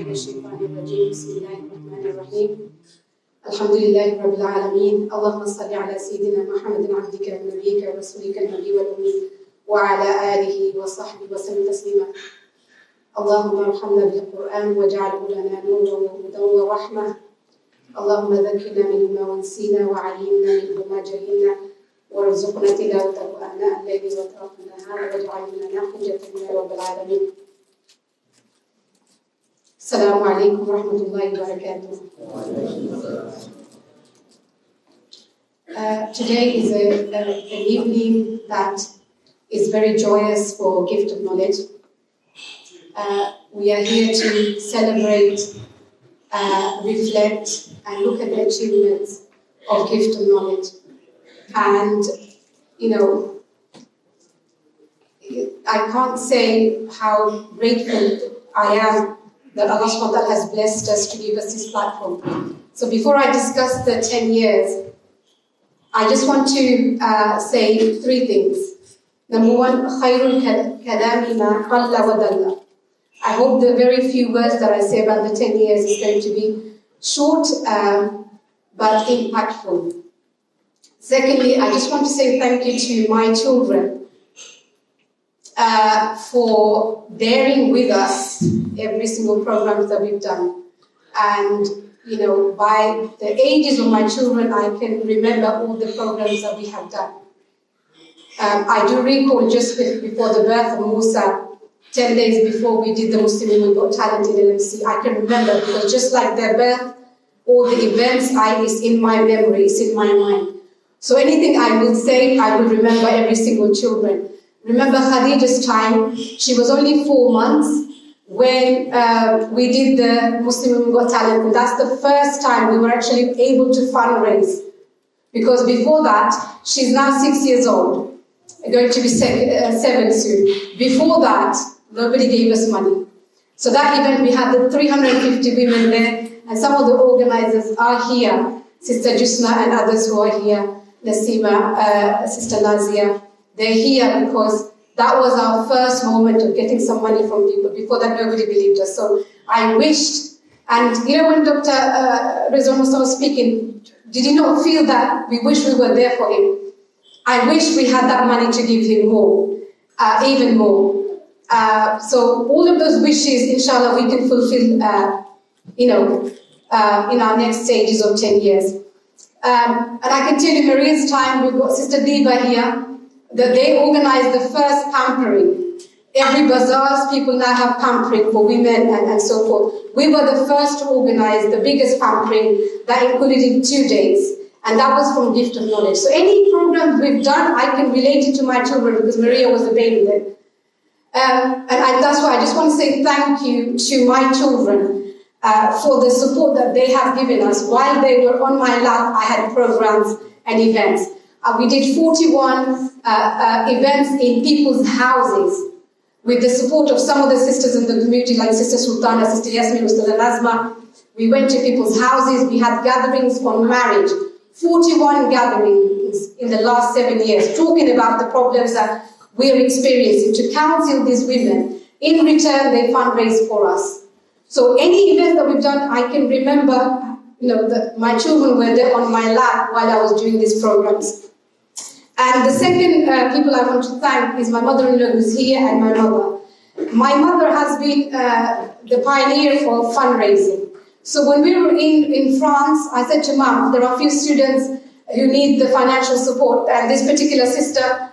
من الشيطان الرجيم بسم الله الرحمن الرحيم الحمد لله رب العالمين اللهم صل على سيدنا محمد عبدك ونبيك ورسولك النبي والأمي وعلى آله وصحبه وسلم تسليما اللهم ارحمنا بالقرآن واجعله لنا نورا وهدى ورحمة اللهم ذكرنا منه ما ونسينا وعلمنا منه ما جهلنا وارزقنا تلاوته آناء الليل وأطراف النهار واجعله لنا حجة يا رب العالمين. السلام عليكم ورحمة الله وبركاته. Today is an evening that is very joyous for Gift of Knowledge. We are here to celebrate, reflect, and look at the achievements of Gift of Knowledge. And, you know, I can't say how grateful I am that Allah SWT has blessed us to give us this platform. So before I discuss the 10 years, I just want to say three things. Number one, خَيْرُ الْكَلَامِ مَا قَلَّ وَدَلَّ. I hope the very few words that I say about the 10 years is going to be short but impactful. Secondly, I just want to say thank you to my children for bearing with us every single program that we've done. And, you know, by the ages of my children, I can remember all the programs that we have done. I do recall just before the birth of Musa, 10 days before we did the Muslim Women Got Talent in LMC, I can remember because just like their birth, all the events is in my memory, it's in my mind. So anything I will say, I will remember every single children. Remember Khadija's time, she was only 4 months when we did the Muslim Women Got Talent, and that's the first time we were actually able to fundraise. Because before that, she's now 6 years old, going to be 7 soon. Before that, nobody gave us money. So that event, we had the 350 women there, and some of the organizers are here, Sister Jusna and others who are here, Nasima, Sister Nazia. They're here because that was our first moment of getting some money from people. Before that, nobody believed us. So I wished, and you know when Dr. Rizwan was speaking, did you not feel that we wish we were there for him? I wish we had that money to give him more, even more. So all of those wishes, inshallah, we can fulfill, in our next stages of 10 years. And I can tell you, Maria's time, we've got Sister Diva here, that they organized the first pampering. Every bazaars, people now have pampering for women and so forth. We were the first to organize the biggest pampering that included in 2 days. And that was from Gift of Knowledge. So any programs we've done, I can relate it to my children because Maria was a baby then. And that's why I just want to say thank you to my children for the support that they have given us. While they were on my lap, I had programs and events. We did 41 events in people's houses with the support of some of the sisters in the community, like Sister Sultana, Sister Yasmin, Sister Nazma. We went to people's houses. We had gatherings on marriage. 41 gatherings in the last 7 years, talking about the problems that we are experiencing, to counsel these women. In return, they fundraise for us. So any event that we've done, I can remember, that my children were there on my lap while I was doing these programs. And the second people I want to thank is my mother-in-law who's here and my mother. My mother has been the pioneer for fundraising. So when we were in France, I said to Mom, there are a few students who need the financial support, and this particular sister,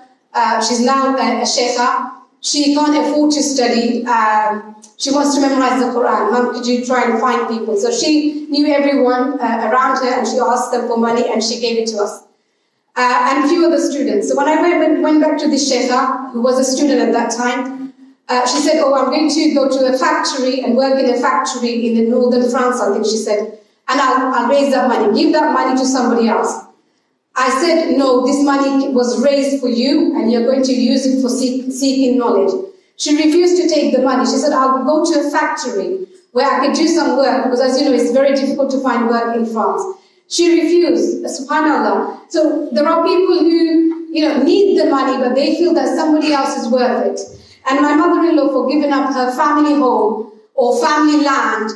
she's now a Sheikha. She can't afford to study. She wants to memorize the Quran. Mom, could you try and find people? So she knew everyone around her, and she asked them for money, and she gave it to us. And a few other students. So when I went back to this Sheikha, who was a student at that time, she said, I'm going to go to a factory and work in a factory in the northern France, I think she said, and I'll raise that money, give that money to somebody else. I said, no, this money was raised for you and you're going to use it for seeking knowledge. She refused to take the money. She said, I'll go to a factory where I could do some work, because as you know, it's very difficult to find work in France. She refused, subhanAllah. So there are people who, need the money, but they feel that somebody else is worth it. And my mother-in-law, for giving up her family home or family land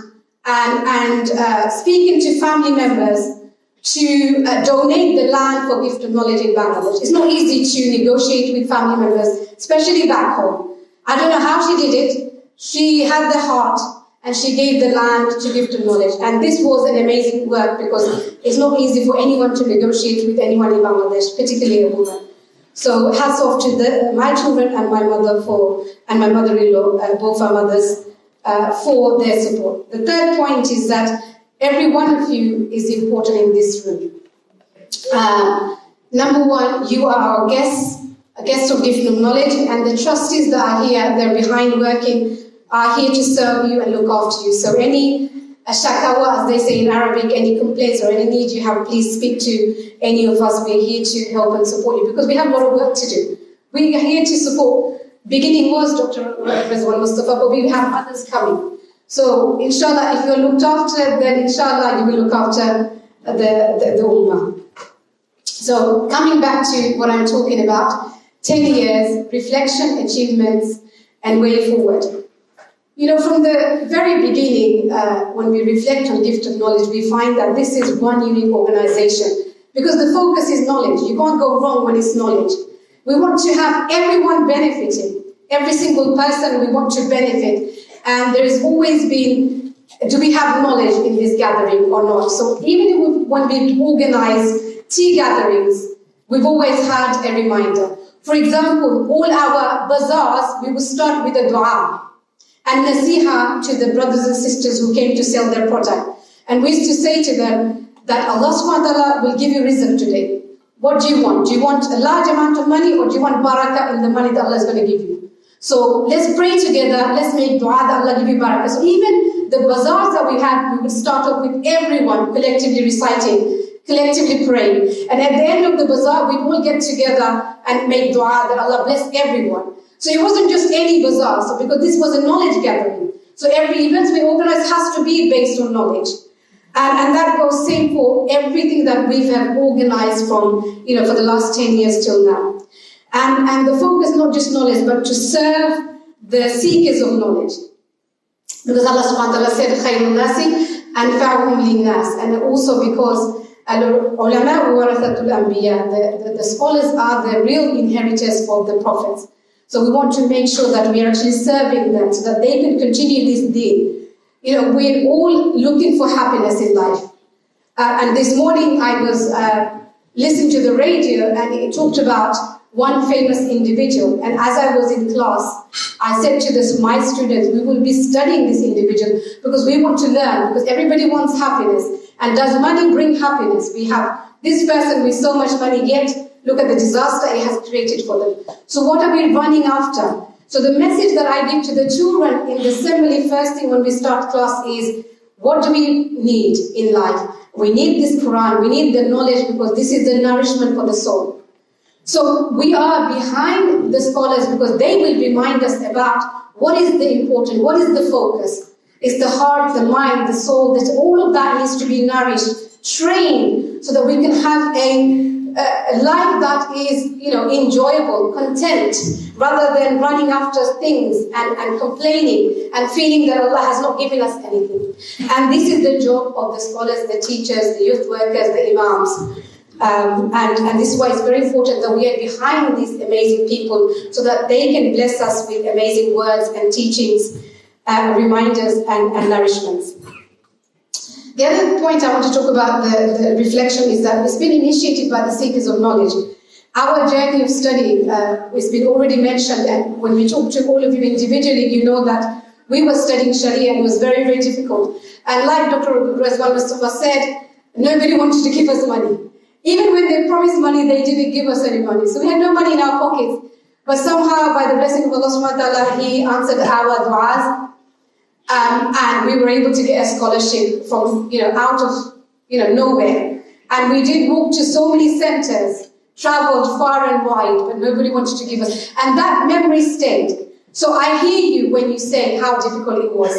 and speaking to family members to donate the land for gift of knowledge in Bangladesh. It's not easy to negotiate with family members, especially back home. I don't know how she did it. She had the heart and she gave the land to gift of knowledge. And this was an amazing work because it's not easy for anyone to negotiate with anyone in Bangladesh, particularly a woman. So hats off to my children and my mother and my mother-in-law, both our mothers, for their support. The third point is that every one of you is important in this room. Number one, you are our guests, a guest of gift of knowledge, and the trustees that are here, they're behind working, are here to serve you and look after you. So any shakawa, as they say in Arabic, any complaints or any need you have, please speak to any of us. We're here to help and support you because we have a lot of work to do. We are here to support. Beginning was Dr. Rizwan Mustafa, but we have others coming. So, inshallah, if you're looked after, then inshallah you will look after the ummah. So, coming back to what I'm talking about, 10 years, reflection, achievements, and way forward. You know, from the very beginning, when we reflect on gift of knowledge, we find that this is one unique organization because the focus is knowledge. You can't go wrong when it's knowledge. We want to have everyone benefiting, every single person we want to benefit. And there has always been, do we have knowledge in this gathering or not? So even when we organize tea gatherings, we've always had a reminder. For example, all our bazaars, we will start with a dua and nasiha to the brothers and sisters who came to sell their product. And we used to say to them that Allah subhanahu wa ta'ala will give you rizq today. What do you want? Do you want a large amount of money or do you want barakah in the money that Allah is going to give you? So let's pray together, let's make dua that Allah give you barakah. So even the bazaars that we had, we would start off with everyone collectively reciting, collectively praying. And at the end of the bazaar, we'd all get together and make dua that Allah bless everyone. So it wasn't just any bazaar, so because this was a knowledge gathering. So every event we organize has to be based on knowledge. And that goes same for everything that we have organized from, for the last 10 years till now. And the focus, not just knowledge, but to serve the seekers of knowledge. Because Allah subhanahu wa ta'ala said, خَيْرُ النَّاسِ أَنْفَعُهُمْ لِلنَّاسِ. And also because al-ulama warathatul anbiya, the scholars are the real inheritors of the prophets. So we want to make sure that we are actually serving them so that they can continue this deen. We're all looking for happiness in life. And this morning I was listening to the radio and it talked about one famous individual. And as I was in class, I said to my students, we will be studying this individual because we want to learn, because everybody wants happiness. And does money bring happiness? We have this person with so much money, yet look at the disaster it has created for them. So what are we running after? So the message that I give to the children in the assembly first thing when we start class is, what do we need in life? We need this Quran, we need the knowledge because this is the nourishment for the soul. So we are behind the scholars because they will remind us about what is the important, what is the focus. It's the heart, the mind, the soul, that all of that needs to be nourished, trained, so that we can have a life that is, enjoyable, content, rather than running after things and complaining and feeling that Allah has not given us anything. And this is the job of the scholars, the teachers, the youth workers, the imams. And this is why it's very important that we are behind these amazing people so that they can bless us with amazing words and teachings, reminders and nourishments. The other point I want to talk about the reflection is that it's been initiated by the seekers of knowledge. Our journey of study, it's been already mentioned, and when we talk to all of you individually, you know that we were studying Sharia and it was very, very difficult. And like Dr. Rizwan Mustafa said, nobody wanted to give us money. Even when they promised money, they didn't give us any money. So we had no money in our pockets. But somehow, by the blessing of Allah subhanahu wa ta'ala, He answered our du'as. And we were able to get a scholarship from, out of, nowhere. And we did walk to so many centers, traveled far and wide, but nobody wanted to give us. And that memory stayed. So I hear you when you say how difficult it was,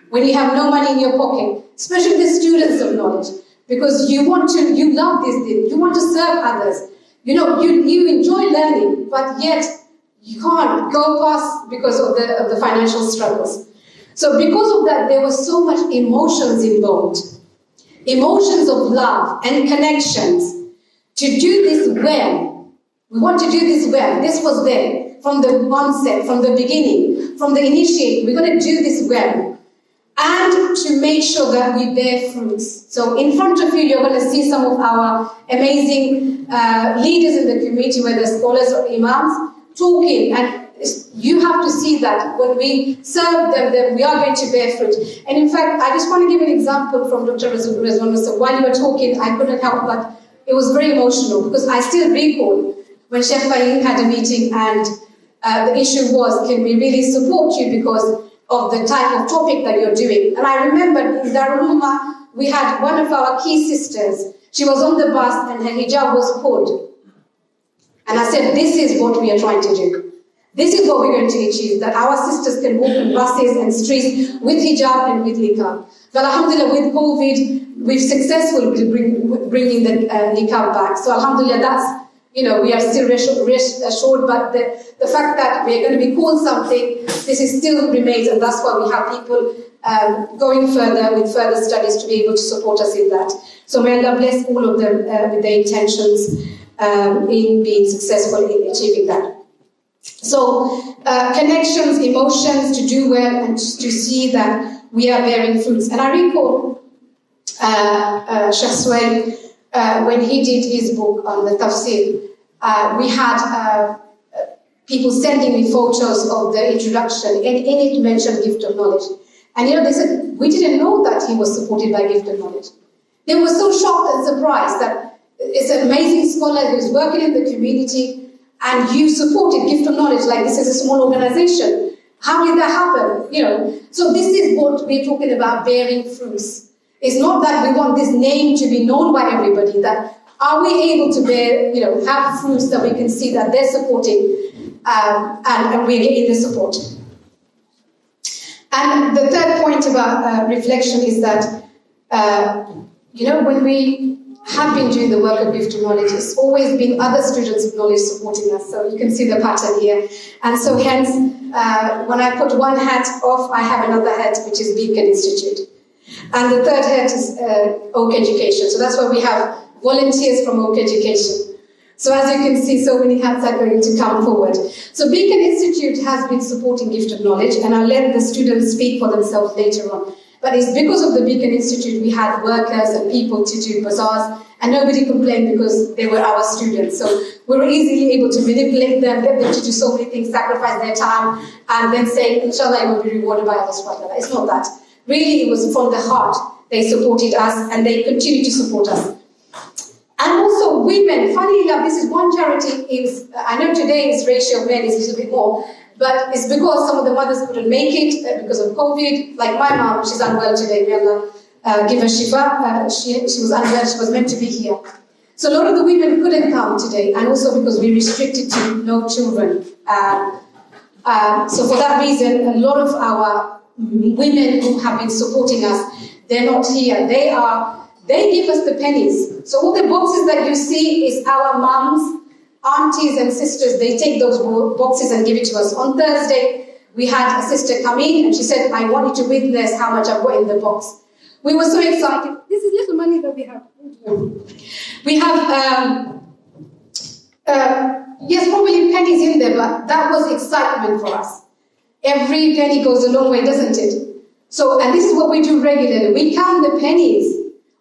when you have no money in your pocket, especially the students of knowledge, because you love this thing, you want to serve others. You enjoy learning, but yet you can't go past because of the financial struggles. So because of that, there was so much emotions involved. Emotions of love and connections. To do this well. We want to do this well. This was there from the onset, from the beginning, from the initiate. We're going to do this well. And to make sure that we bear fruits. So in front of you, you're going to see some of our amazing leaders in the community, whether scholars or imams, talking. And you have to see that when we serve them, then we are going to bear fruit. And in fact, I just want to give an example from Dr. Rezwan. So while you were talking, I couldn't help but it was very emotional because I still recall when Sheikha had a meeting and the issue was, can we really support you because of the type of topic that you're doing? And I remember in Darul Ummah, we had one of our key sisters. She was on the bus and her hijab was pulled. And I said, this is what we are trying to do. This is what we're going to achieve, that our sisters can walk in buses and streets with hijab and with niqab. But alhamdulillah, with COVID, we've successfully bringing the niqab back. So alhamdulillah, that's, we are still reassured, but the fact that we're going to be called something, this is still remains, and that's why we have people going further with further studies to be able to support us in that. So may Allah bless all of them with their intentions in being successful in achieving that. So connections, emotions, to do well and to see that we are bearing fruits. And I recall Sheikh Suhail, when he did his book on the tafsir, we had people sending me photos of the introduction, and in it mentioned gift of knowledge. And they said, we didn't know that he was supported by gift of knowledge. They were so shocked and surprised that it's an amazing scholar who's working in the community, and you supported gift of knowledge like this is a small organization. How did that happen? So this is what we're talking about, bearing fruits. It's not that we want this name to be known by everybody, that are we able to bear, have fruits that we can see that they're supporting and we're getting the support. And the third point about reflection is that, when we have been doing the work of gift of knowledge, it's always been other students of knowledge supporting us. So you can see the pattern here. And so hence, when I put one hat off, I have another hat, which is Beacon Institute. And the third hat is Oak Education. So that's why we have volunteers from Oak Education. So as you can see, so many hats are going to come forward. So Beacon Institute has been supporting gift of knowledge, and I'll let the students speak for themselves later on. But it's because of the Beacon Institute we had workers and people to do bazaars, and nobody complained because they were our students. So we were easily able to manipulate them, get them to do so many things, sacrifice their time, and then say, inshallah, it will be rewarded by Allah subhanahu wa ta'ala. It's not that. Really, it was from the heart. They supported us, and they continue to support us. And also women, funny enough, this is one charity, I know today's ratio of men is a little bit more, but it's because some of the mothers couldn't make it because of COVID. Like my mom, she's unwell today. May Allah give her shifa. She was unwell. She was meant to be here. So a lot of the women couldn't come today, and also because we restricted to no children. So for that reason, a lot of our women who have been supporting us, they're not here. They give us the pennies. So all the boxes that you see is our mums, aunties and sisters, they take those boxes and give it to us. On Thursday, we had a sister come in and she said, I want you to witness how much I've got in the box. We were so excited. This is little money that we have. We have, yes, probably pennies in there, but that was excitement for us. Every penny goes a long way, doesn't it? So, and this is what we do regularly. We count the pennies.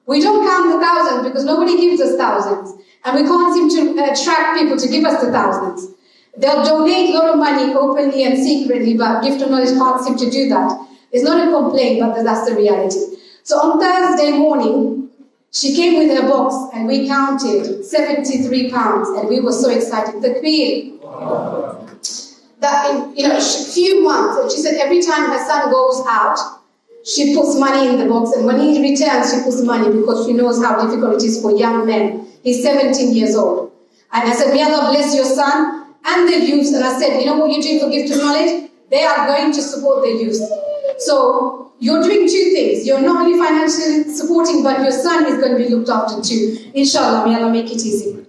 We don't count the thousands because nobody gives us thousands. And we can't seem to attract people to give us the thousands. They'll donate a lot of money openly and secretly, but gift of knowledge can't seem to do that. It's not a complaint, but that's the reality. So on Thursday morning, she came with her box and we counted 73 pounds and we were so excited. The Queen, that in a few months, and she said every time her son goes out, she puts money in the box, and when he returns, she puts money because she knows how difficult it is for young men. He's 17 years old. And I said, may Allah bless your son and the youth. And I said, you know what you're doing for gift of knowledge? They are going to support the youth. So you're doing two things. You're not only financially supporting, but your son is going to be looked after too. Inshallah, may Allah make it easy.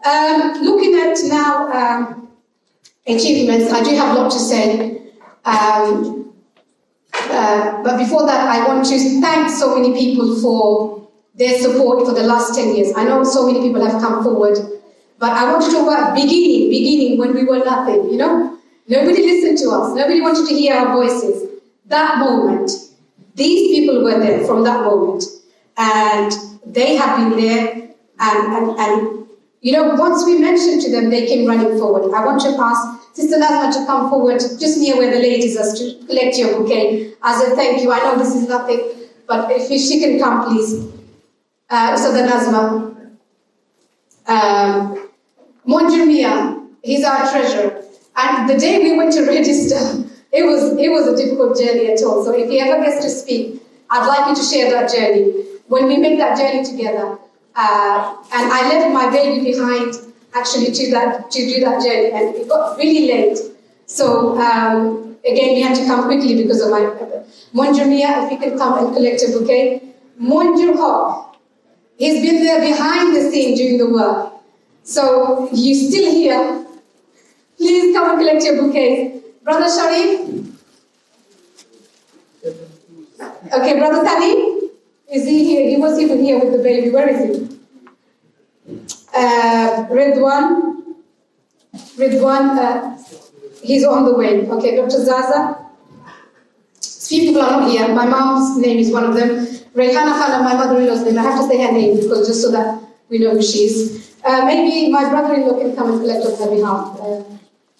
Looking at now achievements, I do have a lot to say. But before that, I want to thank so many people for their support for the last 10 years. I know so many people have come forward, but I want to talk about beginning when we were nothing, you know? Nobody listened to us. Nobody wanted to hear our voices. That moment, these people were there from that moment. And they have been there. And you know, once we mentioned to them, they came running forward. I want to ask Sister Nazma to come forward, just near where the ladies are, to collect your bouquet. As a thank you. I know this is nothing, but if she can come, please. Ustad Nazma. Monjumia, he's our treasurer. And the day we went to register, it was a difficult journey at all. So if he ever gets to speak, I'd like you to share that journey. When we made that journey together, and I left my baby behind actually to do that journey, and it got really late. So again, we had to come quickly because of my Monjumia, if you can come and collect a bouquet. Monjur Hawk, he's been there behind the scene doing the work. So you're still here. Please come and collect your bouquet. Brother Sharif? Okay, Brother Tani? Is he here? He was even here with the baby. Where is he? Ridwan, he's on the way. Okay, Dr. Zaza? Few people are not here. My mom's name is one of them. Rayhana Khanna, my mother-in-law's name. I have to say her name because just so that we know who she is. Maybe my brother-in-law can come and collect on her behalf.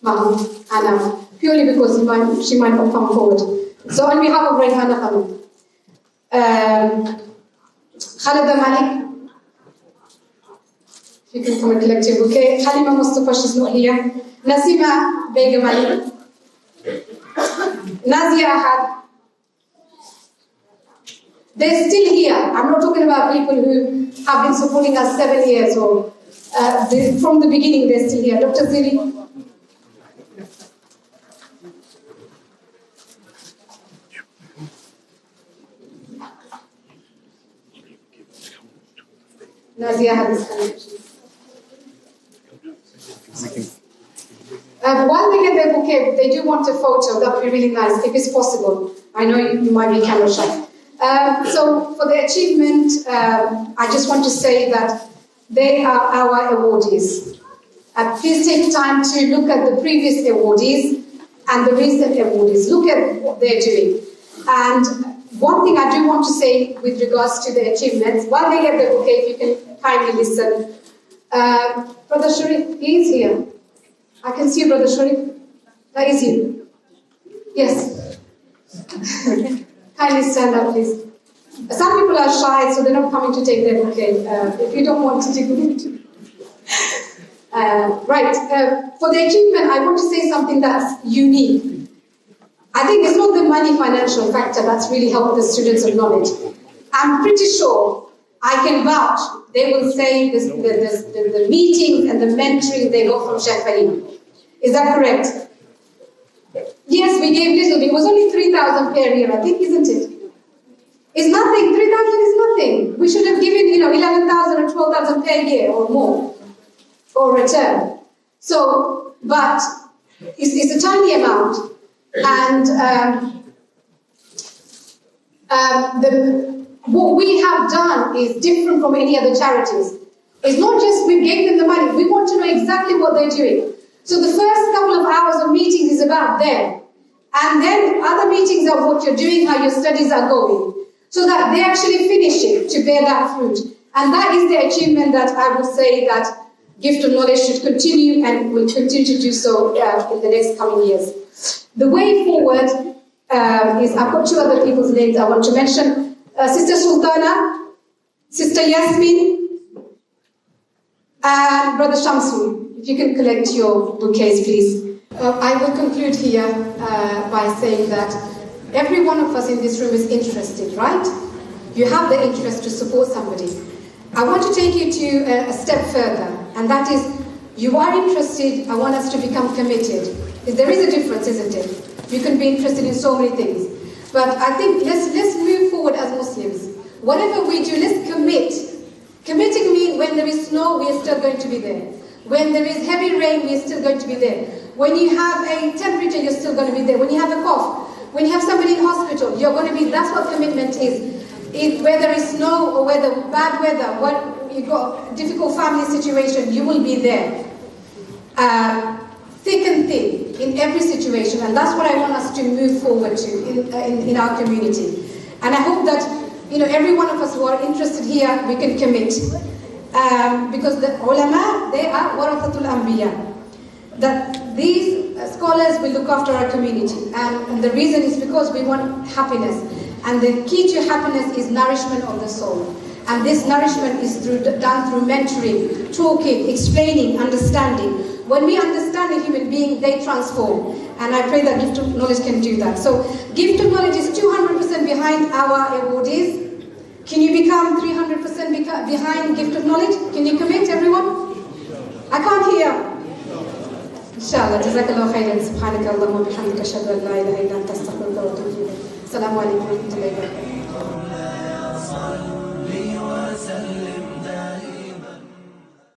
Mom, Anna, purely because she might not come forward. So on behalf of Rayhana Khanna, Khalida Malik, if you can come and collect your bouquet. Halima Mustafa, she's not here. Nasima Begum Ali, Nazia Ahad. They're still here. I'm not talking about people who have been supporting us 7 years or from the beginning. They're still here. Dr. Zili. Nazia had this connection. While they get their bouquet, they do want a photo. That would be really nice, if it's possible. I know you might be camera shy. So for the achievement, I just want to say that they are our awardees. Please take time to look at the previous awardees and the recent awardees. Look at what they're doing. And one thing I do want to say with regards to the achievements, while they get the bouquet, if you can kindly listen. Brother Sharif, he is here. I can see Brother Sharif. That is you. Yes. Kindly stand up, please. Some people are shy, so they're not coming to take their bouquet. If you don't want to take it. Right. For the achievement, I want to say something that's unique. I think it's not the money financial factor that's really helped the students of knowledge. I'm pretty sure, I can vouch, they will say the meetings and the mentoring they got from Sheikh Fahim. Is that correct? Yes, we gave little bit. It was only 3,000 per year, I think, isn't it? It's nothing. 3,000 is nothing. We should have given, 11,000 or 12,000 per year or more for return. So, but it's a tiny amount. And what we have done is different from any other charities. It's not just we gave them the money, we want to know exactly what they're doing. So the first couple of hours of meetings is about them. And then other meetings are what you're doing, how your studies are going. So that they actually finish it to bear that fruit. And that is the achievement that I would say that Gift of Knowledge should continue and will continue to do so in the next coming years. The way forward is, I've got two other people's names I want to mention. Sister Sultana, Sister Yasmin, and Brother Shamsu. If you can collect your bouquets, please. I will conclude here by saying that every one of us in this room is interested, right? You have the interest to support somebody. I want to take you to a step further, and that is, you are interested, I want us to become committed. There is a difference, isn't it? You can be interested in so many things. But I think let's move forward as Muslims. Whatever we do, let's commit. Committing means when there is snow, we are still going to be there. When there is heavy rain, we are still going to be there. When you have a temperature, you're still going to be there. When you have a cough, When you have somebody in hospital, you're going to be, that's what commitment is. Whether it's snow or whether bad weather, what you got difficult family situation, you will be there. Thick and thin in every situation, and that's what I want us to move forward to in our community. And I hope that every one of us who are interested here, we can commit. Because the ulama, they are warathatul anbiya. That these scholars will look after our community. And the reason is because we want happiness. And the key to happiness is nourishment of the soul. And this nourishment is done through mentoring, talking, explaining, understanding. When we understand a human being, they transform. And I pray that Gift of Knowledge can do that. So Gift of Knowledge is 200% behind our awardees. Can you become 300% behind Gift of Knowledge? Can you commit, everyone? I can't hear. Inshallah. Jazakallah khairan. Subhanaka Allahumma bihamdika ashhadu an la ilaha illa anta astaghfiruka wa atubu ilayk. Assalamu alaikum wa rahmatullahi wa barakatuh.